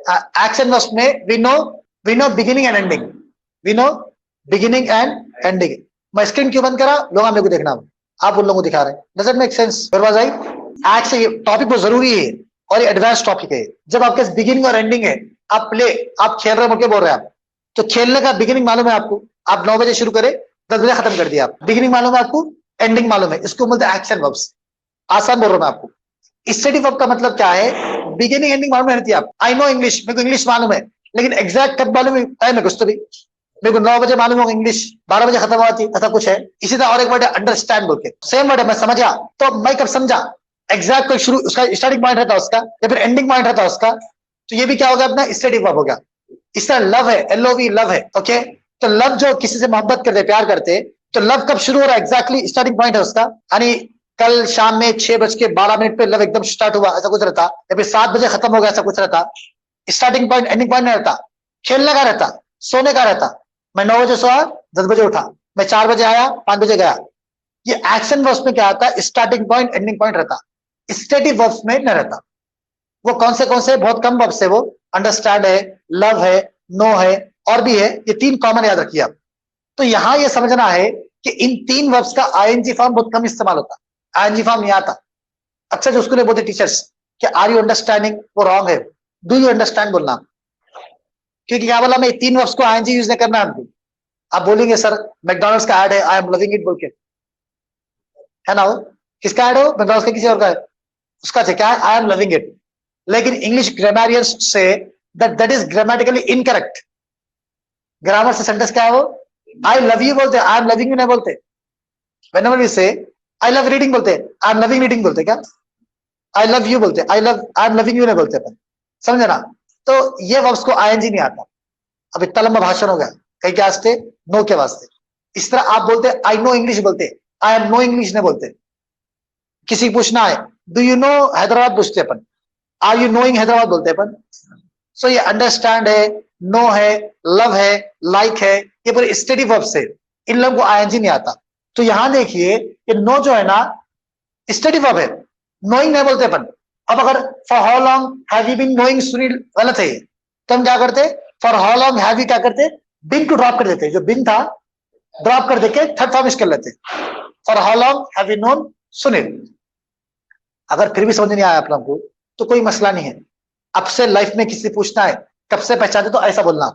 Action verbs में we know beginning and ending, we know beginning and ending. मैं screen क्यों बंद करा, लोग हम लोग को देखना, आप उन लोगों को दिखा रहे हैं, डजंट मेक सेंस। एक्ट से टॉपिक बहुत जरूरी है और ये एडवांस टॉपिक है। जब आपके बिगिनिंग और एंडिंग है, आप खेल रहे हो बोल रहे हैं आप, तो खेलने का बिगिनिंग मालूम है आपको, आप 9 बजे शुरू करें 10 बजे खत्म कर दिया, आप बिगिनिंग मालूम है आपको, एंडिंग मालूम है, इसको बोलते हैं एक्शन वर्ब्स। आसान बोल रहा हूं मैं आपको। स्टेटिव वर्ब का मतलब क्या है, बिगिनिंग एंडिंग मालूम रहती है आप। आई नो इंग्लिश, मेरे को इंग्लिश मालूम है, लेकिन एग्जैक्ट कब मालूम है मेरे कुछ तो भी, मेरे को 9 बजे मालूम होगा इंग्लिश, 12 बजे खत्म होती, ऐसा कुछ है। इसी तरह और एक वर्ड है अंडरस्टैंड बोल के, सेम वर्ड है, मैं समझा, तो मैं कब समझा, एग्जैक्ट कोई शुरू उसका स्टार्टिंग पॉइंट रहता है उसका, या फिर एंडिंग पॉइंट रहता है उसका, तो ये भी क्या होगा अपना स्टेटिव वर्ब हो गया। इस तरह लव है, LOV लव है, ओके, तो लव जो किसी से मोहब्बत करते प्यार करते, तो लव कब शुरू हो रहा है, एग्जैक्टली स्टार्टिंग पॉइंट है उसका, यानी कल शाम में 6:12 पे लव एकदम स्टार्ट हुआ, ऐसा कुछ रहता, या फिर 7 बजे खत्म हो गया, ऐसा कुछ रहता। स्टार्टिंग पॉइंट एंडिंग पॉइंट नहीं रहता। खेलने का रहता, सोने का रहता, मैं 9 बजे सोया 10 बजे उठा, मैं 4 बजे आया 5 बजे गया। ये एक्शन वर्ब्स में क्या आता है, स्टार्टिंग पॉइंट एंडिंग पॉइंट रहता, स्टेटिव वर्ब्स में नहीं रहता। वो कौन से बहुत कम वर्ब्स है, वो अंडरस्टैंड है, लव है, नो है, और भी है, ये 3 कॉमन याद रखिए आप। तो यहां ये समझना है कि इन 3 वर्ब्स का आईएनजी फॉर्म बहुत कम इस्तेमाल होता, आईएनजी फॉर्म नहीं आता। अक्सर जो स्कूल में बोलते टीचर्स कि आर यू अंडरस्टैंडिंग, वो रॉन्ग है, डू यू अंडरस्टैंड बोलना, क्योंकि क्या बोला, मैं 3 वर्ब्स को आईएनजी यूज नहीं करना। आप बोलेंगे सर मैकडॉनल्ड्स का ऐड है, आई एम लविंग इट बोल के, है ना, वो किसका ऐड हो, मैकडॉनल्ड्स का किसी और का है, उसका क्या है, आई एम लविंग इट। लेकिन English ग्रामरियंस say that is grammatically incorrect. Grammar से सेंटेंस क्या है, वो आई लव यू बोलते, आई एम लविंग यू नहीं बोलते। व्हेनेवर वी से आई लव रीडिंग बोलते, आई एम लविंग रीडिंग बोलते, क्या आई लव यू बोलते, आई एम लविंग यू नहीं बोलते अपन, समझे ना। तो ये वर्ब्स को आईएनजी नहीं आता। अब इतना लंबा भाषण हो गया, कहीं के वास्ते, नो के वास्ते। इस तरह आप बोलते आई नो इंग्लिश बोलते, आई एम नो इंग्लिश नहीं बोलते। किसी पूछना है डू यू नो हैदराबाद पूछते अपन, आर यू नोइंग हैदराबाद बोलते अपन। सो ये अंडरस्टैंड है, नो है, लव है, लाइक है, ये पूरे स्टेटिव वर्ब्स है, इन लोगों को आईएनजी नहीं आता। तो यहां देखिए कि नो जो है ना स्टेटिव वर्ब है, नोइंग नहीं बोलते अपन। अब अगर for how long have you been knowing Sunil, गलत है ये, तो हम क्या करते, for how long have you क्या करते, बिन को ड्रॉप कर देते, जो बिन था ड्रॉप कर देके थर्ड फॉर्म कर लेते, for how long have you known Sunil. अगर फिर भी समझ नहीं आया आप लोगों को तो कोई मसला नहीं है, अब से लाइफ में किसी से पूछना है कब से पहचानते, तो ऐसा बोलना,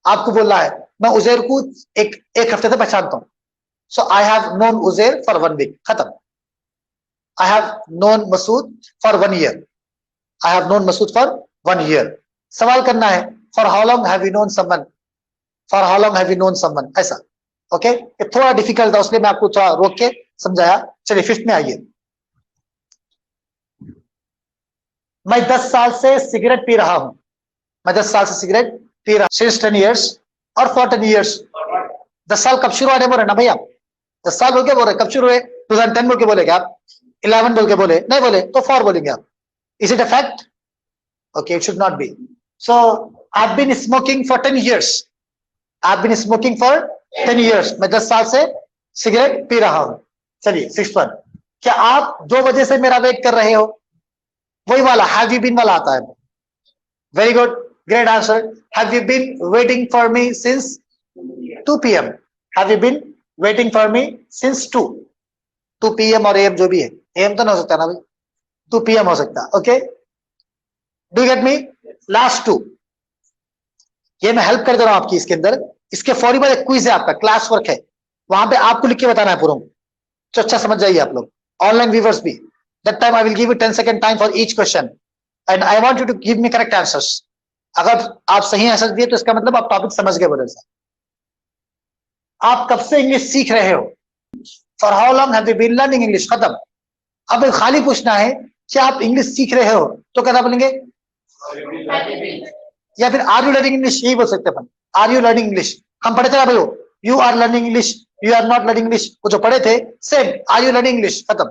आपको बोलना है मैं उजैर को एक हफ्ते से पहचानता हूं, so I have known Uzair for 1 week, खत्म। I have known Masood for 1 year, I have known Masood for 1 year. सवाल करना है for how long have you known someone, for how long have you known someone, ऐसा। ओके, ये थोड़ा difficult था, उसलिए मैं आपको थोड़ा रोक के समझाया। चलिए 5th में आइए। मैं 10 साल से सिगरेट पी रहा हूं, मैं 10 साल से सिगरेट पी रहा हूं, सिंस 10 ईयर्स और फॉर 10 ईयर्स। 10 साल कब शुरू होने बोल रहे ना भैया, 10 साल बोल के बोल रहे, कब शुरू हुए, 2010 बोल के बोले क्या आप, 11 बोल के बोले, नहीं बोले तो 4 बोलेंगे आप। Is it a fact, okay, it should not be. So I have been smoking for 10 years, I have been smoking for 10 years, मैं 10 साल से सिगरेट पी रहा हूं। चलिए 6th वन, क्या आप 2 बजे से मेरा वेट कर रहे हो, वही वाला हैव यू बीन वाला आता है। Very good, great answer. Have you been waiting for me since 2 PM, have you been waiting for me since 2 PM और AM जो भी है, AM तो ना हो सकता ना भाई, 2 PM हो सकता, okay, do get me, last 2। ये मैं हेल्प कर दे रहा हूं आपकी इसके अंदर, इसके फौरी बाद एक क्विज है आपका, क्लास वर्क है, वहां पे आपको लिख के बताना है पूरा, तो अच्छा समझ जाइए आप लोग, ऑनलाइन व्यूवर्स भी। That time I will give you 10 second time for each question and I want you to give me correct answers. अगर आप सही आंसर दिए तो इसका मतलब आप टॉपिक समझ गए बोले सर। आप कब से इंग्लिश सीख रहे हो, for how long have you been learning English, खत्म। अब खाली पूछना है क्या आप इंग्लिश सीख रहे हो, तो क्या बोलेंगे, या फिर आर यू लर्निंग इंग्लिश, यही बोल सकते अपन, आर यू लर्निंग इंग्लिश। हम पढ़े थे ना भाई, you are learning English, you are not learning English, वो जो पढ़े थे same, are you learning English, खत्म।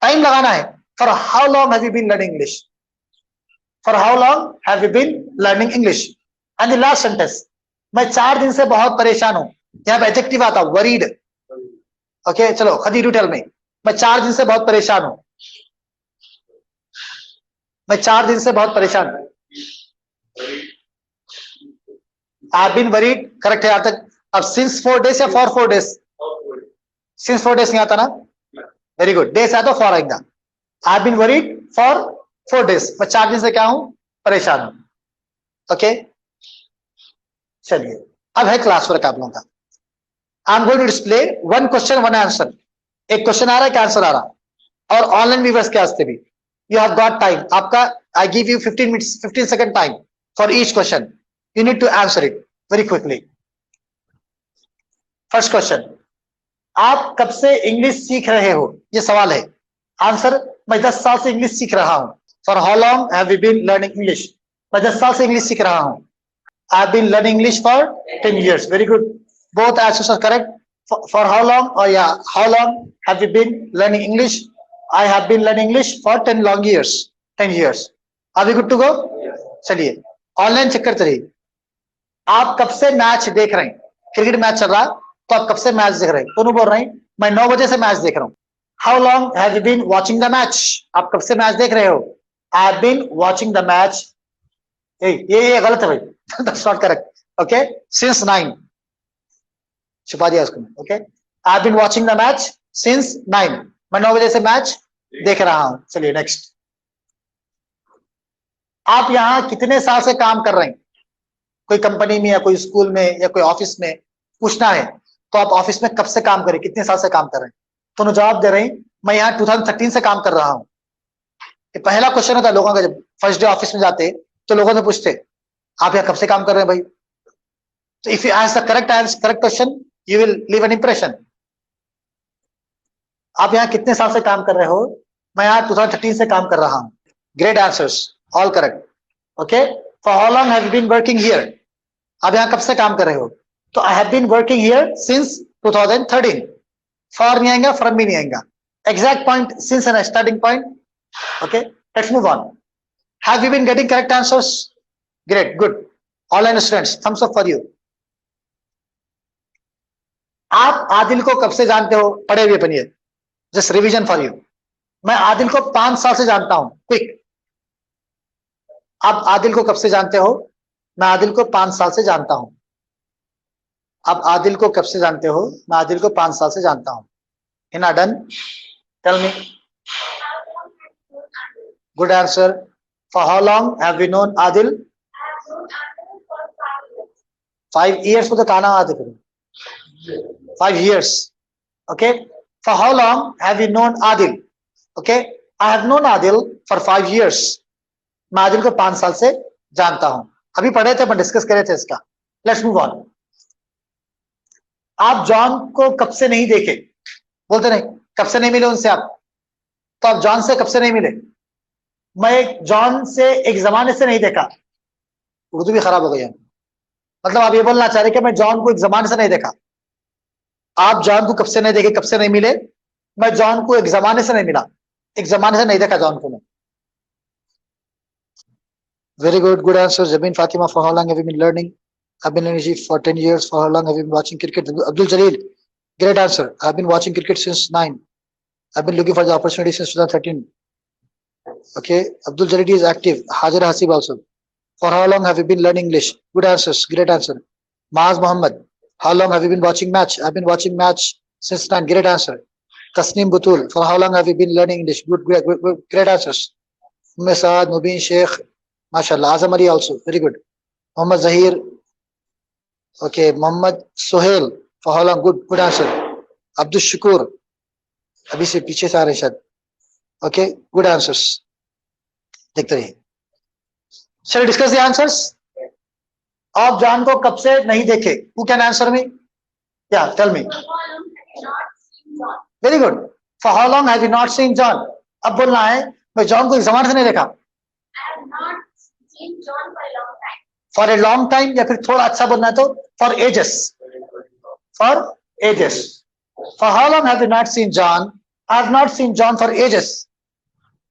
टाइम लगाना है, for how long have you been learning English, for how long have you been learning English. And the last sentence, मैं 4 दिन से बहुत परेशान हूं, यहाँ पे एडजेक्टिव आता वरीड, ओके। चलो खदी डू टेल मी, मैं 4 दिन से बहुत परेशान हूं, मैं 4 दिन से बहुत परेशान हूं, आई बीन वरीड करेक्ट है यहां तक। अब सिंस 4 days या फॉर 4 days? सिंस 4 days नहीं आता ना, वेरी गुड। डेज है तो फॉर आएगा। I been worried for 4 days, मैं 4 दिन से क्या हूं, परेशान हूं। ओके चलिए अब है क्लास वर्क आप लोगों का। I am going to display 1 question 1 answer. एक क्वेश्चन आ रहा है, क्या आंसर आ रहा, और ऑनलाइन व्यूअर्स के वास्ते भी। यू हैव गॉट टाइम आपका, I give you 15 minutes 15 second time for each question. You need to answer it very quickly. First question, आप कब से इंग्लिश सीख रहे हो, ये सवाल है। आंसर, मैं 10 साल से इंग्लिश सीख रहा हूं। For how long have you been learning English, मैं 10 साल से इंग्लिश सीख रहा हूं। I have been learning English for 10 years, very good, both answers are correct. For how long, or yeah, how long have you been learning English? I have been learning English for 10 long years. 10 years. Are we good to go? चलिए online check करते रहिए। आप कब से match देख रहे हैं, cricket match चल रहा है तो आप कब से मैच देख रहे हैं? दोनों बोल रहे हैं मैं 9 बजे से मैच देख रहा हूं। How long have you been watching the match, आप कब से मैच देख रहे हो? I have been watching the match, ये गलत है भाई, that's not correct. Okay, since 9, छुपा दिया उसको। Okay, I have been watching the match since 9, मैं 9 बजे से मैच देख रहा हूं। चलिए नेक्स्ट, आप यहां कितने साल से काम कर रहे हैं? कोई कंपनी में या कोई स्कूल में या कोई ऑफिस में पूछना है तो आप ऑफिस में कब से काम करें, कितने साल से काम कर रहे हैं? तो जवाब दे रहे हैं मैं यहाँ 2013 से काम कर रहा हूं। ये पहला क्वेश्चन होता है लोगों का, जब फर्स्ट डे ऑफिस में जाते तो लोगों से पूछते आप यहाँ कब से काम कर रहे हैं भाई। तो if you answer correct question you will leave an impression. आप यहाँ कितने साल से काम कर रहे हो? मैं यहाँ 2013 से काम कर रहा हूँ। Great answers, all correct. Okay, for how long have you been working here, आप यहाँ कब से काम कर रहे हो? तो I have been working here since 2013। For नहीं आएगा, फ्रॉम भी नहीं आएगा, exact point since and starting point. Okay, let's move on. Have you been getting correct answers? Great, good. Online students, thumbs up for you. आप आदिल को कब से जानते हो? पढ़े हुए बनिए, जस्ट रिवीजन फॉर यू। मैं आदिल को 5 साल से जानता हूं। क्विक, आप आदिल को कब से जानते हो? मैं आदिल को 5 साल से जानता हूं। आप आदिल को कब से जानते हो? मैं आदिल को 5 साल से जानता हूं। Hina done, tell me. Good answer. For how long have you known Adil? 5 years को तो कहना Adil, 5 years. Okay, for how long have you known Adil? Okay, I have known Adil for 5 years. मैं आदिल को 5 साल से जानता हूं। अभी पढ़े थे, मैं डिस्कस करे थे इसका। Let's move on. आप जॉन को कब से नहीं देखे? बोलते नहीं, कब से नहीं मिले उनसे आप? तो आप जॉन से कब से नहीं मिले? मैं जॉन से एक जमाने से नहीं देखा। उर्दू भी खराब हो गई है, मतलब आप ये बोलना चाह रहे कि मैं जॉन को एक जमाने से नहीं देखा। आप जॉन को कब से नहीं देखे, कब से नहीं मिले? मैं जॉन को एक जमाने से नहीं मिला, एक जमाने से नहीं देखा जॉन को मैं। Very good, good answer. Zameen Fatima, for how long have you been learning? I have been learning for 10 years. For how long have you been watching cricket? Abdul Jalil, great answer. I have been watching cricket since 9. I have been looking for the opportunity since 2013. Okay, Abdul Jalil is active. Hajir Haseeb also. For how long have you been learning English? Good answers, great answer. माज Mohammad, how long have you been watching match? I've been watching match since 9. Great answer. Tasneem Butul, for how long have you been learning English? Great answers. Saad, Mubin Sheikh, mashallah. Azam Ali also, very good. Muhammad Zahir, okay. Muhammad Sohail, for how long? Good answer. Abdul Shakur, अभी से पीछे से आ रहे शायद। Okay, good answers. देखते रहिए। Shall we discuss the answers? आप John को कब से नहीं देखे? Who can answer me? Yeah, tell me. Very good. For how long have you not seen John? अब बोलना है मैं जॉन को एक जमाने से नहीं देखा। I have not seen John for a long time. For a long time, या फिर थोड़ा अच्छा बोलना है तो for ages. For ages. For how long have you not seen John? I have not seen John for ages.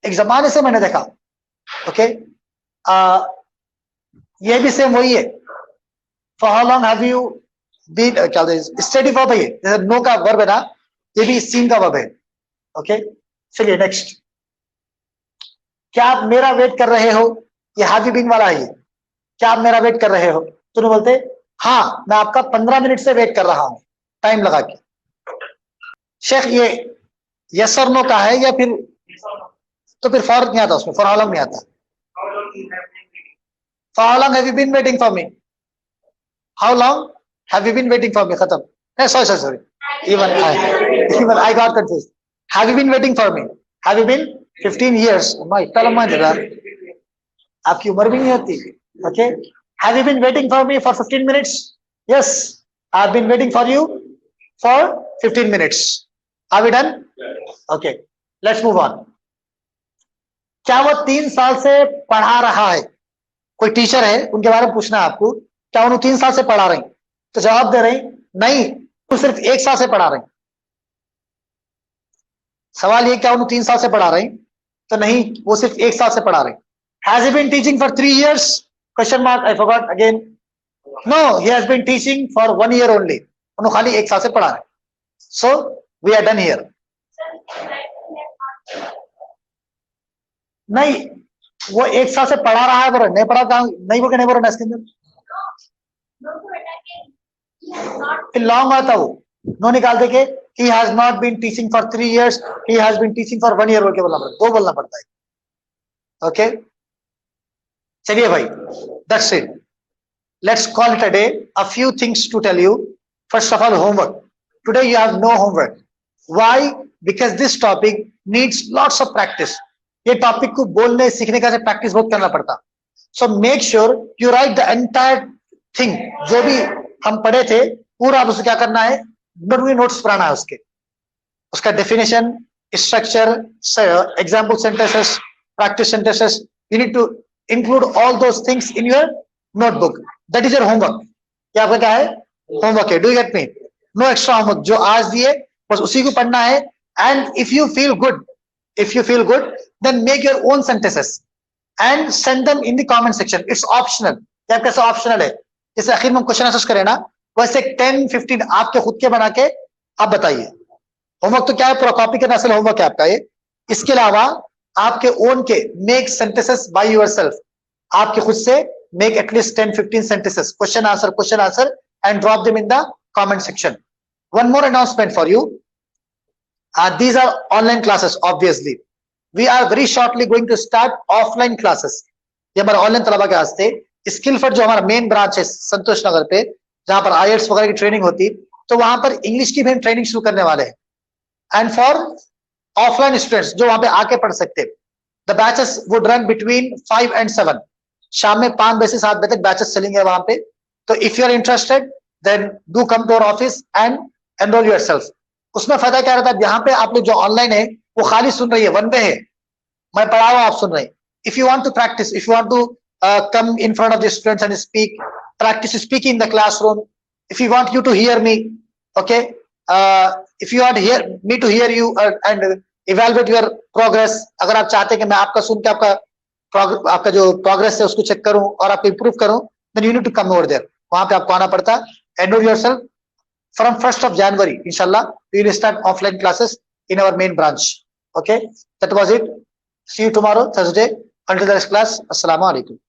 एक जमाने से मैंने देखा। Okay? ये भी सेम वही है। For how long have you been, क्या बोलते हैं, स्टडी वर्ब है ये, जैसे नो का वर्ब है ना, ये भी सीन का वर्ब है। ओके, चलिए नेक्स्ट। क्या आप मेरा वेट कर रहे हो? ये हैव यू बीन वाला है ये। क्या आप मेरा वेट कर रहे हो? तो उन्हें बोलते हाँ, मैं आपका 15 मिनट से वेट कर रहा हूं, टाइम लगा के। शेख ये यस और नो का है या फिर, तो फिर फॉर नहीं आता उसमें, फॉर हाउ लॉन्ग नहीं आता। For how long have you been waiting for me? How long have you been waiting for me? खत्म। नहीं, sorry, even I got confused. Have you been waiting for me? Have you been 15 years? मैं इतना लंबा जगह, आपकी उम्र भी नहीं होती। Okay? Have you been waiting for me for 15 minutes? Yes, I've been waiting for you for 15 minutes. Are we done? Okay, let's move on. क्या वो 3 साल से पढ़ा रहा है? कोई टीचर है, उनके बारे में पूछना है आपको, क्या उन्हें 3 साल से पढ़ा रहे हैं? तो जवाब दे रहे हैं नहीं, वो सिर्फ 1 साल से पढ़ा रहे हैं। सवाल ये, क्या उन्हें 3 साल से पढ़ा रहे हैं? तो नहीं, वो सिर्फ 1 साल से पढ़ा रहे हैं। Has he been teaching for 3 years? Question mark, I forgot again. No, he has been teaching for 1 year only. उन्होंने खाली 1 साल से पढ़ा रहे हैं। So we are done here. नहीं, वो 1 साल से पढ़ा रहा है, नहीं पढ़ा, नहीं बोल के नहीं बोल रहा इसके अंदर। फिर लॉन्ग आता वो, नो निकाल दे के he has not been teaching for 3 years, he has been teaching for 1 year बोल के बोलना पड़ता है, 2 बोलना पड़ता है। ओके, चलिए भाई, that's it. Let's call it a day. A few things to tell you. First of all, homework. Today you have no homework. Why? Because this topic needs lots of practice. ये topic को बोलने सीखने का practice बहुत करना पड़ता। So make sure you write the entire thing. जो भी हम पढ़े थे पूरा आप उसे क्या करना है, नोट्स बनाना है उसका definition, structure, example sentences, practice sentences. You need to include all those things in your notebook. That is your homework. क्या आपका क्या है? होमवर्क है। Do you get me? No extra homework, जो आज दिए बस उसी को पढ़ना है। And if you feel good then make your own sentences and send them in the comment section. It's optional. क्या कैसा ऑप्शनल है? जैसे आखिर में हम क्वेश्चन आंसर्स करें ना, वैसे 10-15 आपके खुद के बना के आप बताइए। होमवर्क तो क्या है, पूरा कॉपी करना असल होमवर्क है आपका ये। इसके अलावा आपके ओन के मेक सेंटेंसेस बाय योरसेल्फ, आपके खुद से make at least 10-15 sentences, question answer and drop them in the comment section. One more announcement for you, these are online classes obviously. We are very shortly going to start offline classes. ये हमारा online तलबा के वास्ते skill for, जो हमारा main branch है संतोष नगर पे, जहां पर IELTS वगैरह की ट्रेनिंग होती, तो वहां पर इंग्लिश की भी हम ट्रेनिंग शुरू करने वाले हैं। एंड फॉर ऑफलाइन स्टूडेंट्स जो वहां पे आके पढ़ सकते, the batches would run between 5 and 7, शाम में 5 बजे से 7 बजे तक बैचेस चलेंगे वहां पे। तो if you are interested then do come to our office and enroll yourself. उसमें फायदा क्या रहता है, यहाँ पे आप लोग जो ऑनलाइन है वो खाली सुन रही है, वन वे है, मैं पढ़ा हुआ आप सुन रहे हैं। If you want to practice, if you want to come in front of the students and speak, practice speaking in the classroom. If you want you to hear me, okay, if you want me to hear you and evaluate your progress, अगर आप चाहते हैं कि मैं आपका सुन के आपका जो प्रोग्रेस है उसको चेक करूं और आपको इंप्रूव करूं, then you need to come over there. वहां पे आपको आना पड़ता है। Enroll yourself from 1st of January, inshallah, we will start offline classes in our main branch. Okay, that was it. See you tomorrow, Thursday. Until the next class, Assalamu alaikum.